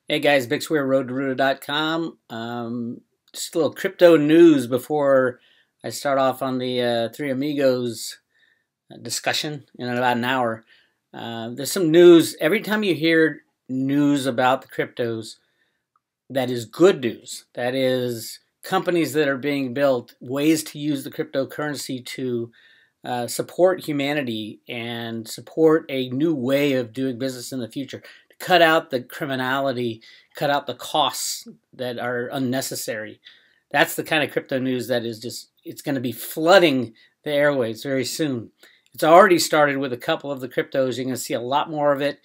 Hey guys, BigSquareRoadToRuta.com. Just a little crypto news before I start off on the Three Amigos discussion in about an hour. There's some news. Every time you hear news about the cryptos, that is good news. That is companies that are being built, ways to use the cryptocurrency to support humanity and support a new way of doing business in the future. To cut out the criminality, cut out the costs that are unnecessary. That's the kind of crypto news that is just, it's going to be flooding the airways very soon. It's already started with a couple of the cryptos. You're going to see a lot more of it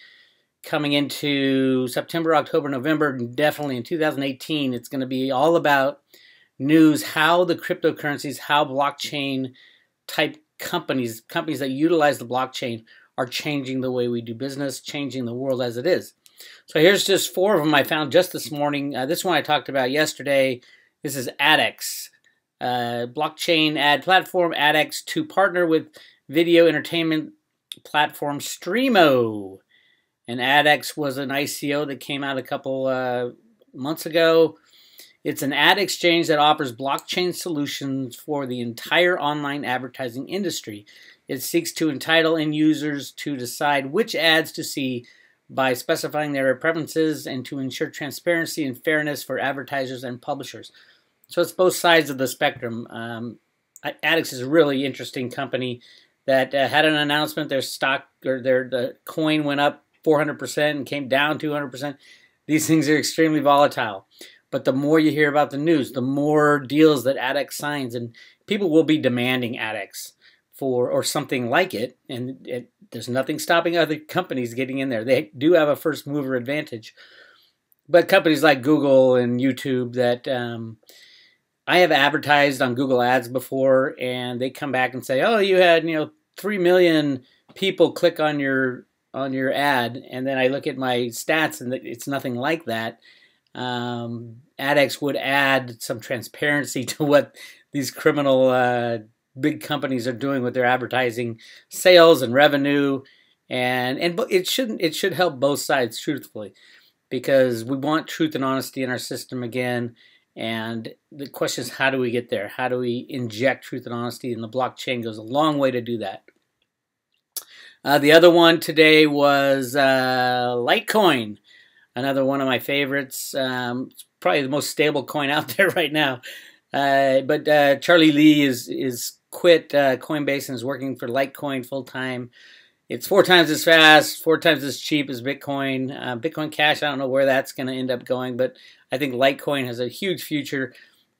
coming into September, October, November, definitely in 2018. It's going to be all about news, how the cryptocurrencies, how blockchain type companies that utilize the blockchain are changing the way we do business, changing the world as it is. So here's just four of them I found just this morning. This one I talked about yesterday. This is AdX, blockchain ad platform, AdX, to partner with video entertainment platform Streamo. And AdX was an ICO that came out a couple months ago. It's an ad exchange that offers blockchain solutions for the entire online advertising industry. It seeks to entitle end users to decide which ads to see by specifying their preferences and to ensure transparency and fairness for advertisers and publishers. So it's both sides of the spectrum. AdX is a really interesting company that had an announcement. Their stock or the coin went up 400% and came down 200%. These things are extremely volatile. But the more you hear about the news, the more deals that AdX signs, and people will be demanding AdX for or something like it, and there's nothing stopping other companies getting in there. They do have a first mover advantage. But companies like Google and YouTube that I have advertised on Google Ads before, and they come back and say, "Oh, you had 3 million people click on your ad," and then I look at my stats and it's nothing like that. AdX would add some transparency to what these criminal big companies are doing with their advertising sales and revenue, and it should help both sides, truthfully, because we want truth and honesty in our system again. And the question is, how do we get there? How do we inject truth and honesty? And the blockchain goes a long way to do that. The other one today was Litecoin, another one of my favorites. It's probably the most stable coin out there right now. But Charlie Lee is quit Coinbase and is working for Litecoin full time. It's 4 times as fast, 4 times as cheap as Bitcoin. Bitcoin Cash, I don't know where that's going to end up going, but I think Litecoin has a huge future,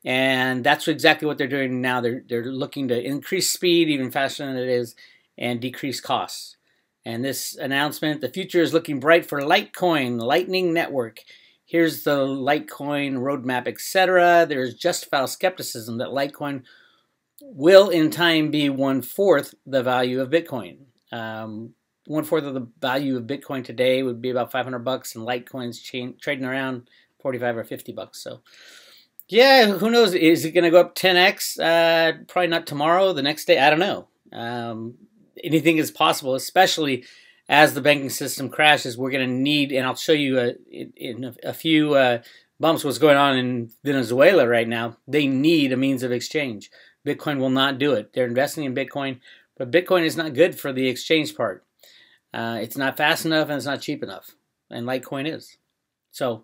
and that's exactly what they're doing now. They're looking to increase speed even faster than it is and decrease costs. And this announcement, the future is looking bright for Litecoin, Lightning Network. Here's the Litecoin roadmap, etc. There's justified skepticism that Litecoin will in time be 1/4 the value of Bitcoin. 1/4 of the value of Bitcoin today would be about $500, and Litecoin's trading around 45 or $50. So yeah, who knows? Is it going to go up 10x? Probably not tomorrow, the next day, I don't know. Anything is possible, especially as the banking system crashes. We're going to need, and I'll show you in a few bumps what's going on in Venezuela right now. They need a means of exchange. Bitcoin will not do it. They're investing in Bitcoin, but Bitcoin is not good for the exchange part. It's not fast enough and it's not cheap enough, and Litecoin is. So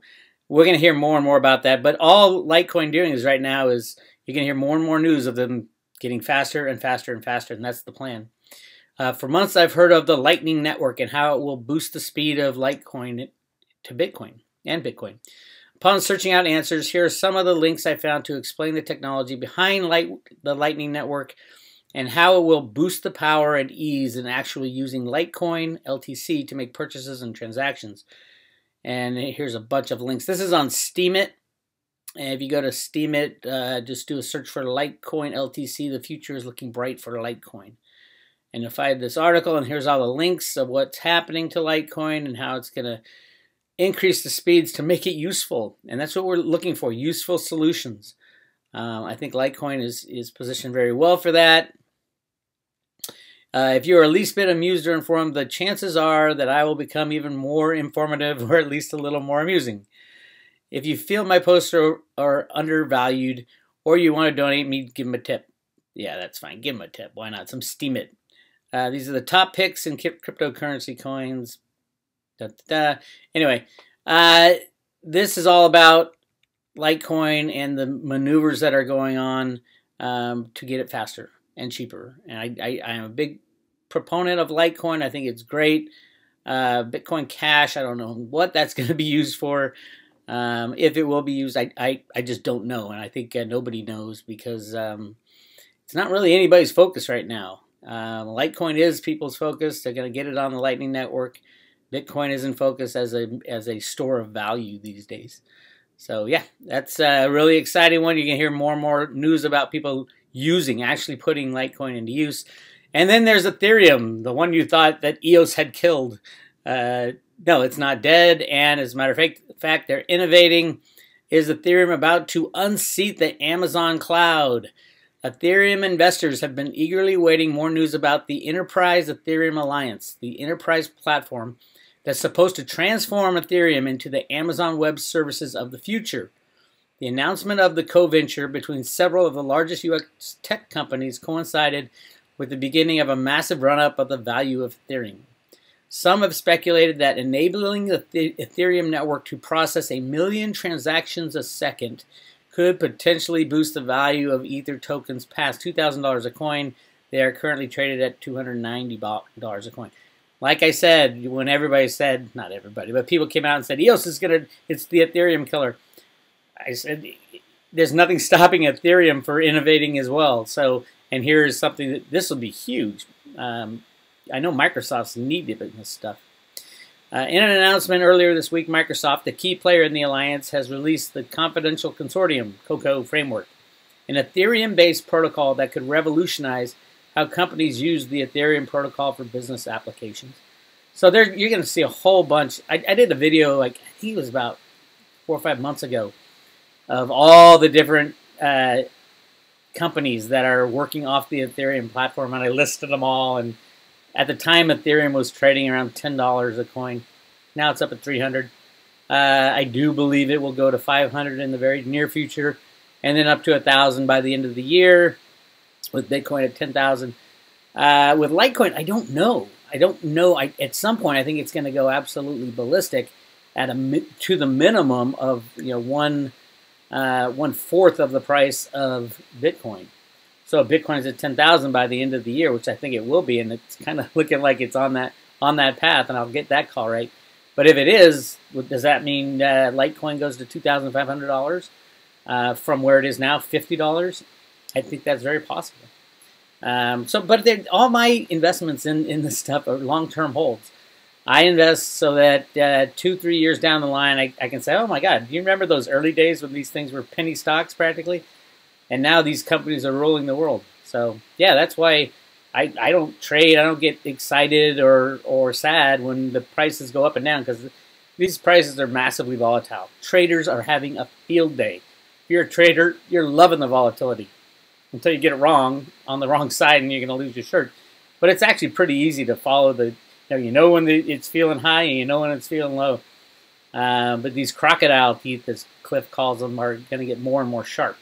we're going to hear more and more about that, but all Litecoin doing is right now is you're going to hear more and more news of them getting faster and faster and faster, and that's the plan. For months, I've heard of the Lightning Network and how it will boost the speed of Litecoin to Bitcoin and Bitcoin. Upon searching out answers, here are some of the links I found to explain the technology behind the Lightning Network and how it will boost the power and ease in actually using Litecoin, LTC, to make purchases and transactions. And here's a bunch of links. This is on Steemit. And if you go to Steemit, just do a search for Litecoin, LTC. The future is looking bright for Litecoin. And you'll find this article, and here's all the links of what's happening to Litecoin and how it's going to increase the speeds to make it useful. And that's what we're looking for, useful solutions. I think Litecoin is positioned very well for that. If you are at least bit amused or informed, the chances are that I will become even more informative or at least a little more amusing. If you feel my posts are undervalued or you want to donate me, give them a tip. Yeah, that's fine. Give them a tip. Why not? Some Steemit. These are the top picks in cryptocurrency coins. Da, da, da. Anyway, this is all about Litecoin and the maneuvers that are going on to get it faster and cheaper. And I am a big proponent of Litecoin. I think it's great. Bitcoin Cash, I don't know what that's going to be used for. If it will be used, I just don't know. And I think nobody knows because it's not really anybody's focus right now. Litecoin is people's focus. They're going to get it on the Lightning Network. Bitcoin is in focus as a store of value these days. So yeah, that's a really exciting one. You can hear more and more news about people actually putting Litecoin into use. And then there's Ethereum, the one you thought that EOS had killed. No, it's not dead. And as a matter of fact, they're innovating. Is Ethereum about to unseat the Amazon cloud? Ethereum investors have been eagerly waiting more news about the Enterprise Ethereum Alliance, the enterprise platform that's supposed to transform Ethereum into the Amazon Web Services of the future. The announcement of the co-venture between several of the largest U.S. tech companies coincided with the beginning of a massive run-up of the value of Ethereum. Some have speculated that enabling the Ethereum network to process 1 million transactions a second could potentially boost the value of Ether tokens past $2,000 a coin. They are currently traded at $290 a coin. Like I said, when everybody said, not everybody, but people came out and said, EOS is it's the Ethereum killer. I said, there's nothing stopping Ethereum for innovating as well. So, and here is something that this will be huge. I know Microsoft's needed this stuff. In an announcement earlier this week, Microsoft, the key player in the alliance, has released the Confidential Consortium, COCO framework, an Ethereum-based protocol that could revolutionize how companies use the Ethereum protocol for business applications. So you're going to see a whole bunch. I did a video, I think it was about 4 or 5 months ago, of all the different companies that are working off the Ethereum platform, and I listed them all. And at the time, Ethereum was trading around $10 a coin. Now it's up at $300. I do believe it will go to $500 in the very near future, and then up to $1,000 by the end of the year, with Bitcoin at $10,000. With Litecoin, I don't know. At some point, I think it's going to go absolutely ballistic to the minimum of 1/4 of the price of Bitcoin. So Bitcoin is at 10,000 by the end of the year, which I think it will be, and it's kind of looking like it's on that path, and I'll get that call right. But if it is, does that mean Litecoin goes to $2,500 from where it is now, $50? I think that's very possible. But all my investments in this stuff are long-term holds. I invest so that 2-3 years down the line, I can say, oh my God, do you remember those early days when these things were penny stocks practically? And now these companies are ruling the world. So yeah, that's why I don't trade. I don't get excited or sad when the prices go up and down, because these prices are massively volatile. Traders are having a field day. If you're a trader, you're loving the volatility until you get it wrong on the wrong side and you're going to lose your shirt. But it's actually pretty easy to follow you know when it's feeling high and you know when it's feeling low. But these crocodile teeth, as Cliff calls them, are going to get more and more sharp.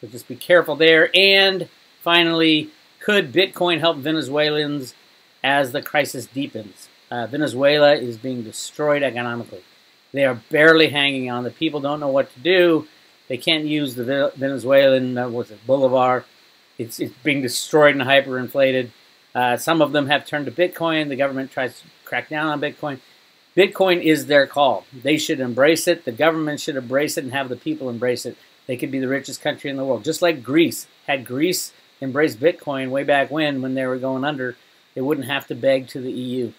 So just be careful there. And finally, could Bitcoin help Venezuelans as the crisis deepens? Venezuela is being destroyed economically. They are barely hanging on. The people don't know what to do. They can't use the Venezuelan, Bolivar. It's being destroyed and hyperinflated. Some of them have turned to Bitcoin. The government tries to crack down on Bitcoin. Bitcoin is their call. They should embrace it. The government should embrace it and have the people embrace it. They could be the richest country in the world. Just like Greece. Had Greece embraced Bitcoin way back when they were going under, they wouldn't have to beg to the EU.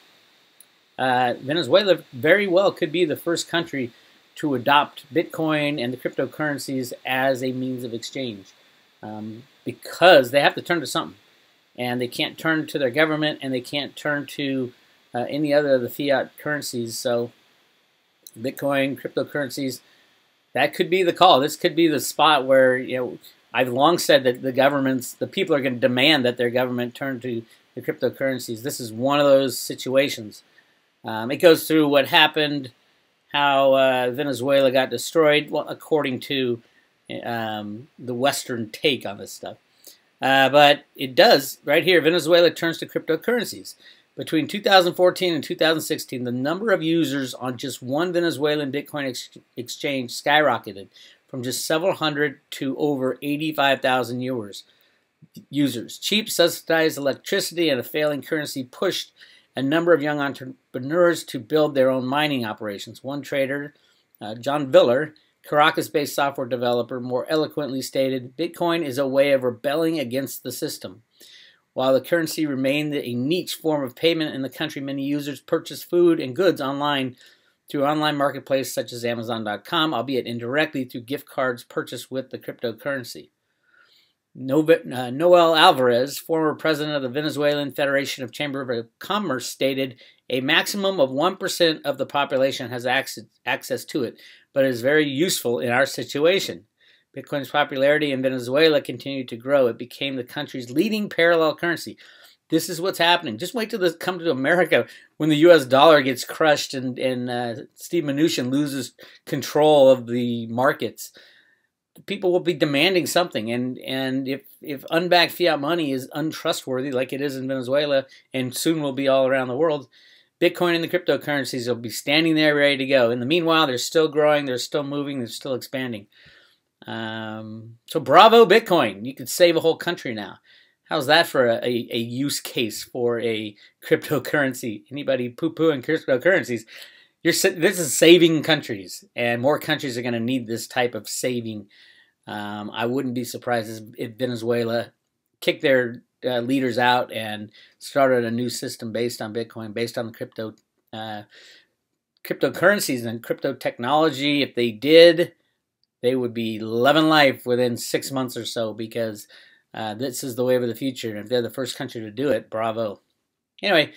Venezuela very well could be the first country to adopt Bitcoin and the cryptocurrencies as a means of exchange, because they have to turn to something. And they can't turn to their government, and they can't turn to any other of the fiat currencies. So Bitcoin, cryptocurrencies, that could be the call. This could be the spot where, I've long said that the people are going to demand that their government turn to the cryptocurrencies. This is one of those situations. It goes through what happened, how Venezuela got destroyed, well, according to the Western take on this stuff. But it does, right here, Venezuela turns to cryptocurrencies. Between 2014 and 2016, the number of users on just one Venezuelan Bitcoin exchange skyrocketed from just several hundred to over 85,000 users. Cheap, subsidized electricity and a failing currency pushed a number of young entrepreneurs to build their own mining operations. One trader, John Viller, Caracas-based software developer, more eloquently stated, Bitcoin is a way of rebelling against the system. While the currency remained a niche form of payment in the country, many users purchase food and goods online through online marketplaces such as Amazon.com, albeit indirectly through gift cards purchased with the cryptocurrency. Noel Alvarez, former president of the Venezuelan Federation of Chamber of Commerce, stated, a maximum of 1% of the population has access to it, but it is very useful in our situation. Bitcoin's popularity in Venezuela continued to grow. It became the country's leading parallel currency. This is what's happening. Just wait till this comes to America when the U.S. dollar gets crushed and Steve Mnuchin loses control of the markets. People will be demanding something, and if unbacked fiat money is untrustworthy, like it is in Venezuela, and soon will be all around the world, Bitcoin and the cryptocurrencies will be standing there ready to go. In the meanwhile, they're still growing, they're still moving, they're still expanding. So bravo, Bitcoin. You could save a whole country now. How's that for a use case for a cryptocurrency? Anybody poo-pooing cryptocurrencies? This is saving countries, and more countries are going to need this type of saving. I wouldn't be surprised if Venezuela kicked their leaders out and started a new system based on Bitcoin, based on the cryptocurrencies and crypto technology. If they did, they would be loving life within 6 months or so, because this is the wave of the future. And if they're the first country to do it, bravo. Anyway,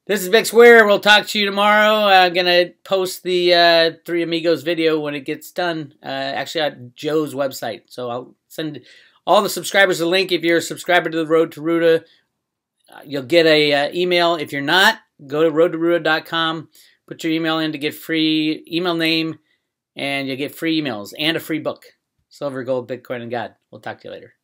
this is Vic Square. We'll talk to you tomorrow. I'm going to post the Three Amigos video when it gets done, actually at Joe's website. So I'll send all the subscribers a link. If you're a subscriber to the Road to Ruta, you'll get a email. If you're not, go to roadtoruta.com, put your email in to get free email name, and you'll get free emails and a free book, Silver, Gold, Bitcoin, and God. We'll talk to you later.